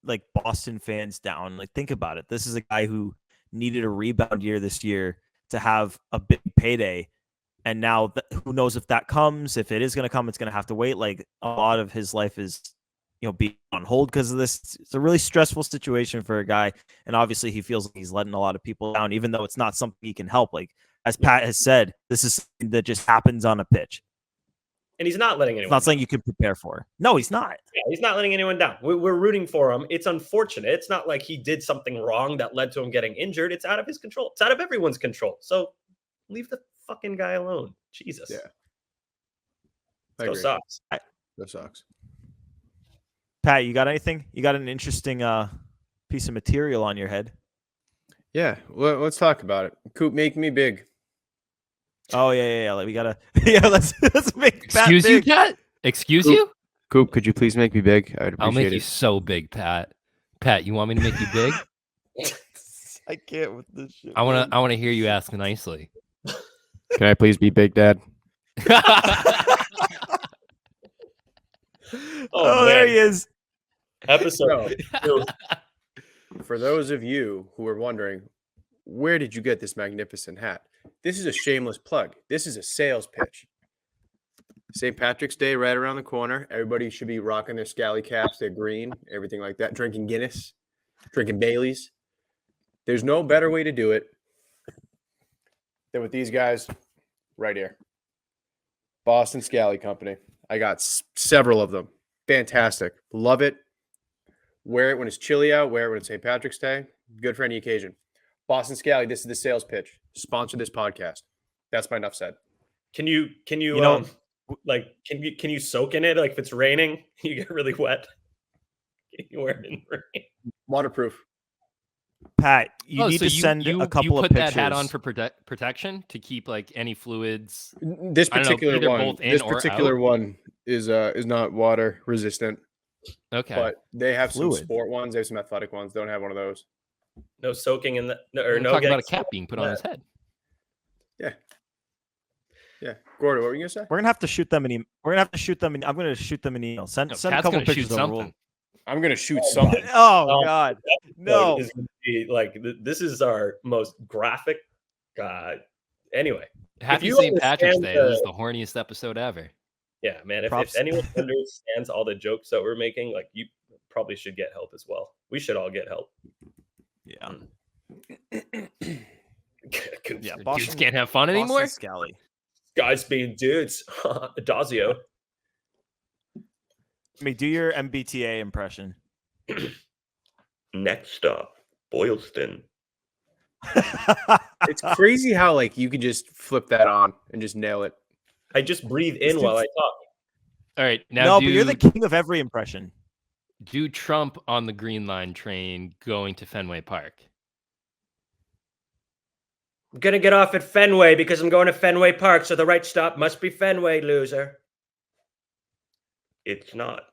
like Boston fans down. Like, think about it. This is a guy who needed a rebound year this year to have a big payday. And now who knows if that comes, if it is going to come, it's going to have to wait. Like, a lot of his life is, being on hold because of this. It's a really stressful situation for a guy. And obviously he feels like he's letting a lot of people down, even though it's not something he can help. Like, as Pat has said, this is something that just happens on a pitch. And he's not letting anyone It's not down. something you can prepare for. No, he's not. Yeah, he's not letting anyone down. We're rooting for him. It's unfortunate. It's not like he did something wrong that led to him getting injured. It's out of his control. It's out of everyone's control. So leave the fucking guy alone. Jesus. Yeah. Let's go Sox. Go Sox. Pat, you got anything? You got an interesting piece of material on your head? Yeah. Well, let's talk about it. Coop, make me big. Oh yeah. Like, we gotta. Yeah, let's make. Excuse Pat you, big. Pat. Excuse Coop. you. Coop, could you please make me big? I'd appreciate I'll make you it. so big, Pat. Pat, you want me to make you big? I can't with this shit. I want to hear you ask nicely. Can I please be big, Dad? Oh, there he is. Episode. For those of you who are wondering, where did you get this magnificent hat? This is a shameless plug. This is a sales pitch. St. Patrick's Day right around the corner. Everybody should be rocking their scally caps, their green, everything like that. Drinking Guinness, drinking Baileys. There's no better way to do it than with these guys right here. Boston Scally Company. I got several of them. Fantastic. Love it. Wear it when it's chilly out. Wear it when it's St. Patrick's Day. Good for any occasion. Boston Scally, this is the sales pitch. Sponsor this podcast. That's my enough said. Can you can you soak in it? Like, if it's raining, you get really wet. Can you wear it in the rain? Waterproof. Pat, you need to send a couple you of put pictures. that hat on for protection to keep like any fluids. This I don't know, particular either one. both in This or particular out? one is not water resistant. Okay. But they have some Fluid. sport ones. They have some athletic ones. Don't have one of those. No soaking in the We're no talking about a getting cap being put on his head. Yeah. Gordon, what were you gonna say? We're gonna have to shoot them an email. I'm gonna shoot them an email. Send No, a Pat's couple gonna shoot pictures over. something. I'm gonna shoot something. Oh God, no. Is gonna be like this is our most graphic. Anyway, Happy you St. Patrick's understand Day. the- This is the horniest episode ever. yeah, man. If Props. anyone understands all the jokes that we're making, like, you probably should get help as well. We should all get help. Yeah, Yeah, Dudes can't have fun anymore. Boston Scally. guys being dudes. Adazio. I mean, do your MBTA impression. Next stop, Boylston. It's crazy how like you can just flip that on and just nail it. I just breathe in while I talk. All right, now No, do, but you're the king of every impression. do Trump on the Green Line train going to Fenway Park. I'm gonna get off at Fenway because I'm going to Fenway Park, so the right stop must be Fenway, loser. It's not.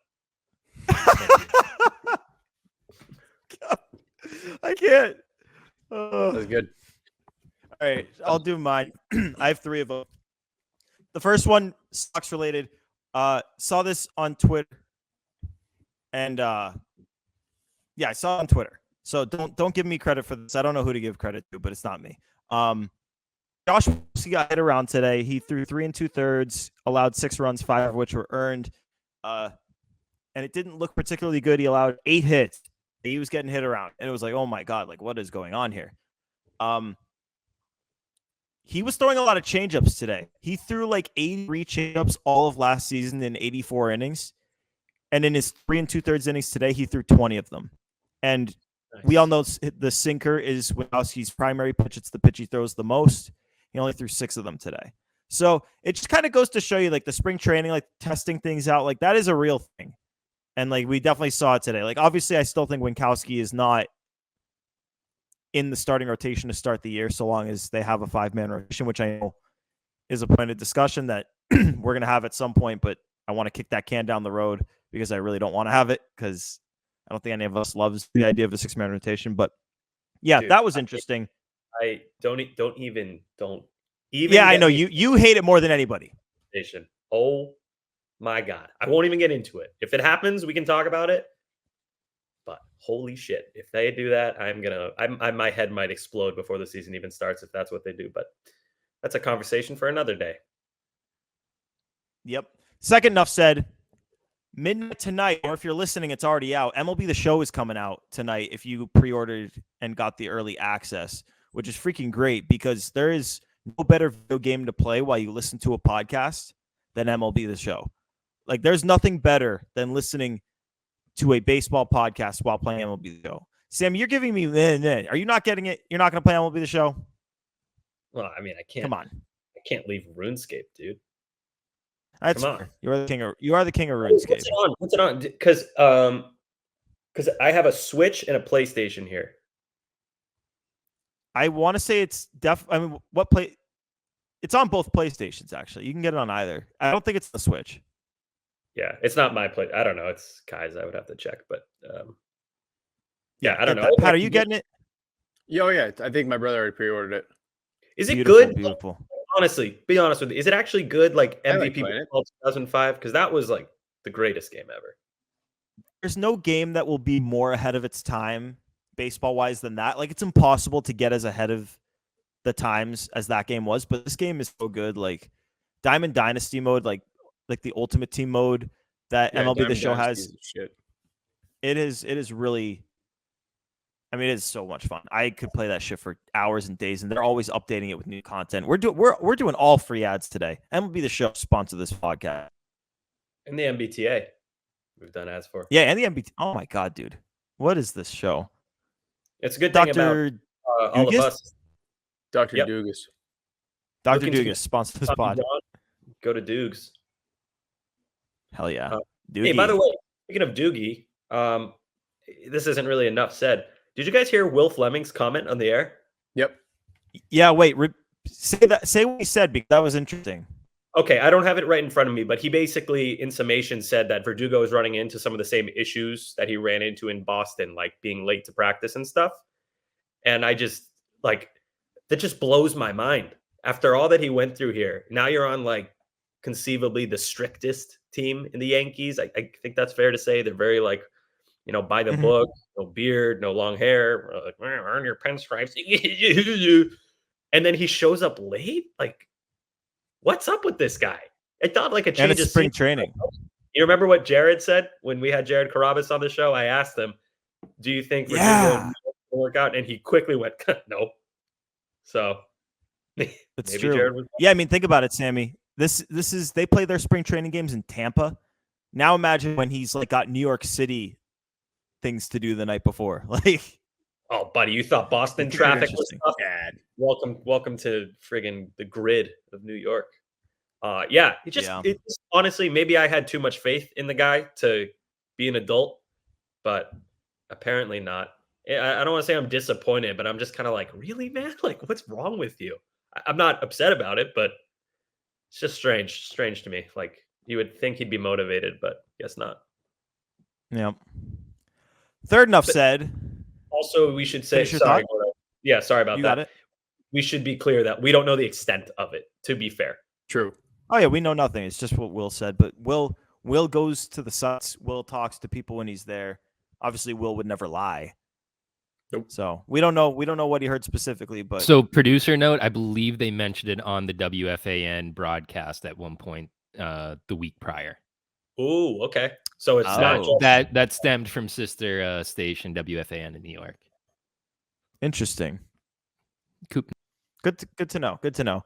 I can't. That was good. All right, I'll do mine. I have three of them. The first one, stocks related. Saw this on Twitter, and yeah, I saw it on Twitter. So don't give me credit for this. I don't know who to give credit to, but it's not me. Josh Wilson got hit around today. He threw 3 2/3, allowed 6 runs, 5 of which were earned. And it didn't look particularly good. He allowed 8 hits. He was getting hit around, and it was like, oh my God, like what is going on here? He was throwing a lot of changeups today. He threw like 83 changeups all of last season in 84 innings. And in his 3 2/3 innings today, he threw 20 of them. And we all know the sinker is Winowski's primary pitch. It's the pitch he throws the most. He only threw 6 of them today. So it just kind of goes to show you like the spring training, like testing things out, like that is a real thing. And like we definitely saw it today. Like obviously I still think Winkowski is not in the starting rotation to start the year, so long as they have a 5-man rotation, which I know is a point of discussion that we're going to have at some point, but I want to kick that can down the road because I really don't want to have it because I don't think any of us loves the idea of a 6-man rotation. But yeah, Dude, that was interesting. I don't even. Yeah, I know you hate it more than anybody. Oh my God, I won't even get into it. If it happens, we can talk about it. But holy shit, if they do that, my head might explode before the season even starts if that's what they do. But that's a conversation for another day. Yep. Second enough said, midnight tonight, or if you're listening, it's already out. MLB The Show is coming out tonight if you pre-ordered and got the early access, which is freaking great because there is no better video game to play while you listen to a podcast than MLB The Show. Like, there's nothing better than listening to a baseball podcast while playing MLB The Show. Sam, you're giving me, are you not getting it? You're not going to play MLB The Show? Well, I mean, I can't. Come on. I can't leave RuneScape, dude. That's Come on. fair. You are the king of RuneScape. What's it on? Because I have a Switch and a PlayStation here. I want to say it's it's on both PlayStations, actually. You can get it on either. I don't think it's the Switch. Yeah, it's not my play. I don't know. It's Kai's. I would have to check, but yeah, I don't know. Pat, are you getting it? Oh yeah, I think my brother already pre-ordered it. Is it Beautiful, good? Beautiful. Honestly, be honest with you. Is it actually good? Like MVP playing it. 2005? Because that was like the greatest game ever. There's no game that will be more ahead of its time, baseball-wise, than that. Like, it's impossible to get as ahead of the times as that game was, but this game is so good. Like, Diamond Dynasty mode, like the Ultimate Team mode that MLB The Show has. It is really, I mean, it is so much fun. I could play that shit for hours and days, and they're always updating it with new content. We're doing all free ads today. MLB The Show sponsor this podcast. And the MBTA, we've done ads for. Yeah, and the MBT. Oh my god, dude, what is this show? It's a good thing about all of us. Dr. Dugas. Dr. Dugas sponsor this pod. Go to Doogs. Hell yeah. Hey, by the way, speaking of Doogie, this isn't really enough said. Did you guys hear Will Fleming's comment on the air? Yep. Yeah, wait. Say what he said because that was interesting. Okay, I don't have it right in front of me, but he basically, in summation, said that Verdugo is running into some of the same issues that he ran into in Boston, like being late to practice and stuff. And I just, like, that just blows my mind. After all that he went through here, now you're on, like, conceivably the strictest team in the Yankees. I think that's fair to say. They're very, like, you know, by the book, no beard, no long hair, like, earn your pinstripes. And then he shows up late? Like, what's up with this guy? I thought like a change of spring training. You remember what Jared said when we had Jared Carabas on the show? I asked him, do you think Verdugo will work out? And he quickly went, no. So that's true. Yeah, I mean, think about it, Sammy. This is they play their spring training games in Tampa. Now imagine when he's like got New York City things to do the night before. Like, oh, buddy, you thought Boston traffic was tough? Welcome to friggin' the grid of New York. Yeah, it just honestly, maybe I had too much faith in the guy to be an adult, but apparently not. I don't want to say I'm disappointed, but I'm just kind of like, really, man? Like, what's wrong with you? I'm not upset about it, but it's just strange to me. Like, you would think he'd be motivated, but guess not. Yeah. Third enough said. Also, we should say, sorry about that. It. We should be clear that we don't know the extent of it, to be fair. True. Oh, yeah, we know nothing. It's just what Will said. But Will goes to the sites. Will talks to people when he's there. Obviously, Will would never lie. Nope. So we don't know what he heard specifically. But so producer note, I believe they mentioned it on the WFAN broadcast at one point the week prior. Oh, okay. So it's not that stemmed from sister station WFAN in New York. Interesting. Good to know. Good to know.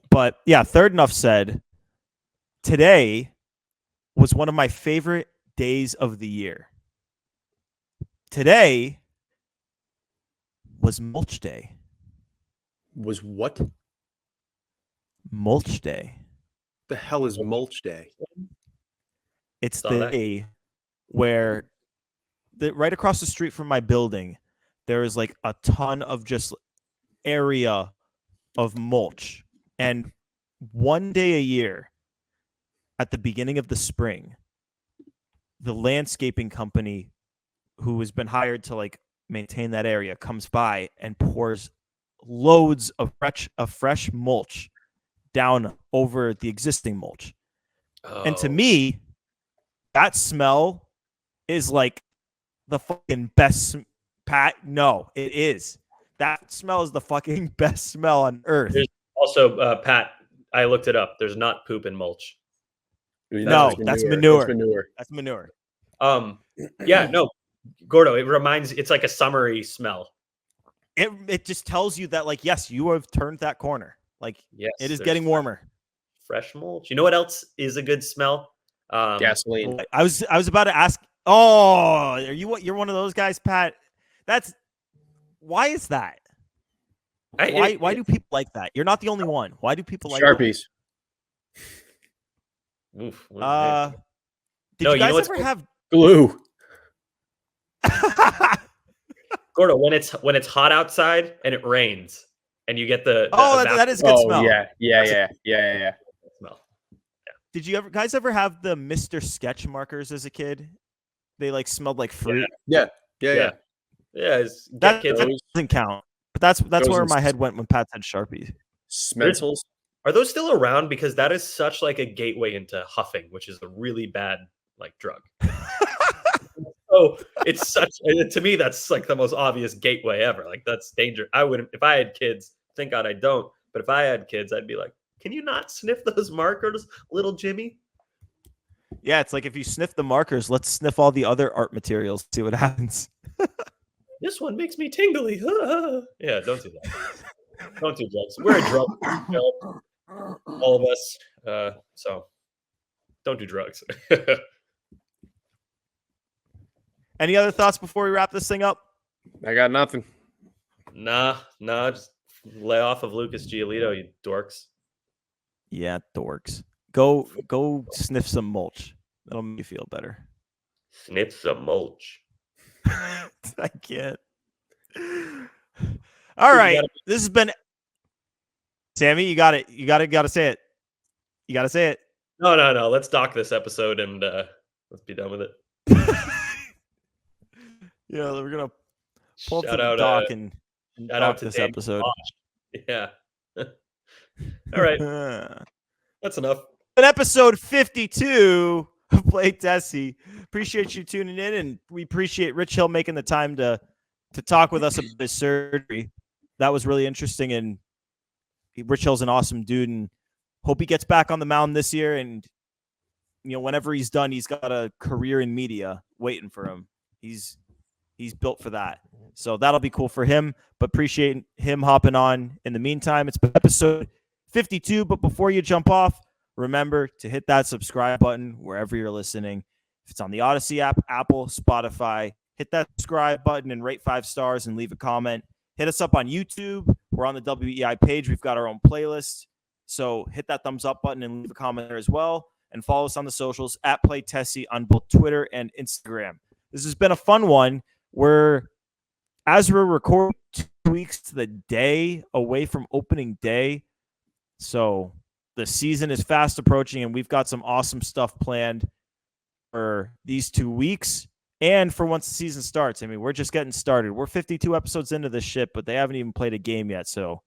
But yeah, third enough said, today was one of my favorite days of the year. Today was Mulch Day. Was what? Mulch Day. The hell is Mulch Day? It's the day where right across the street from my building, there is like a ton of just area of mulch. And one day a year, at the beginning of the spring, the landscaping company who has been hired to like maintain that area comes by and pours loads of fresh mulch down over the existing mulch. Oh. And to me, that smell is like the fucking best. Pat, no, it is. That smell is the fucking best smell on earth. There's also, Pat, I looked it up. There's not poop in mulch. No, that's manure. That's manure. Yeah, no, Gordo, it's like a summery smell. It just tells you that, like, yes, you have turned that corner. Like, yes, it is getting warmer. Fresh mulch. You know what else is a good smell? Gasoline. I was about to ask. Oh, you're one of those guys, Pat? Why is that? Why do people like that? You're not the only one. Why do people like Sharpies? Oof, Did you guys ever have glue? Gordo, when it's hot outside and it rains and you get the that is good smell. Yeah. Smell. Did you guys ever have the Mr. Sketch markers as a kid? They like smelled like fruit. Yeah. That doesn't count. But that's where my head went when Pat said Sharpie. Smentals. Are those still around? Because that is such like a gateway into huffing, which is a really bad like drug. Oh, it's such to me that's like the most obvious gateway ever. Like that's danger. I wouldn't if I had kids. Thank God I don't. But if I had kids, I'd be like, can you not sniff those markers, little Jimmy? Yeah, it's like if you sniff the markers, let's sniff all the other art materials, see what happens. This one makes me tingly. Yeah, don't do that. Don't do drugs. We're a drug, all of us. So don't do drugs. Any other thoughts before we wrap this thing up? I got nothing. Nah. Just lay off of Lucas Giolito, you dorks. Yeah, dorks. Go sniff some mulch. That'll make you feel better. Sniff some mulch. I can't. All right. This has been Sammy, you got it. You got to say it. You got to say it. No. Let's dock this episode and let's be done with it. Yeah, we're gonna pull up Shout the out, dock and shout dock out to this Dan episode. Bosch. Yeah. All right. That's enough. An episode 52 of Play Tessie. Appreciate you tuning in, and we appreciate Rich Hill making the time to talk with us about his surgery. That was really interesting, and Rich Hill's an awesome dude, and hope he gets back on the mound this year. And whenever he's done, he's got a career in media waiting for him. He's built for that. So that'll be cool for him, but appreciate him hopping on. In the meantime, it's been episode 52, but before you jump off, remember to hit that subscribe button wherever you're listening. If it's on the Odyssey app, Apple, Spotify, hit that subscribe button and rate 5 stars and leave a comment. Hit us up on YouTube. We're on the WEI page. We've got our own playlist. So hit that thumbs up button and leave a comment there as well. And follow us on the socials at Play Tessie on both Twitter and Instagram. This has been a fun one. As we're recording 2 weeks to the day away from opening day. So the season is fast approaching, and we've got some awesome stuff planned for these 2 weeks and for once the season starts. I mean, we're just getting started. We're 52 episodes into this shit, but they haven't even played a game yet. So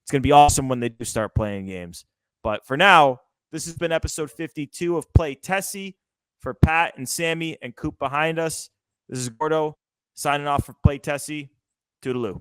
it's going to be awesome when they do start playing games. But for now, this has been episode 52 of Play Tessie. For Pat and Sammy and Coop behind us, this is Gordo signing off for Play Tessie. Toodaloo.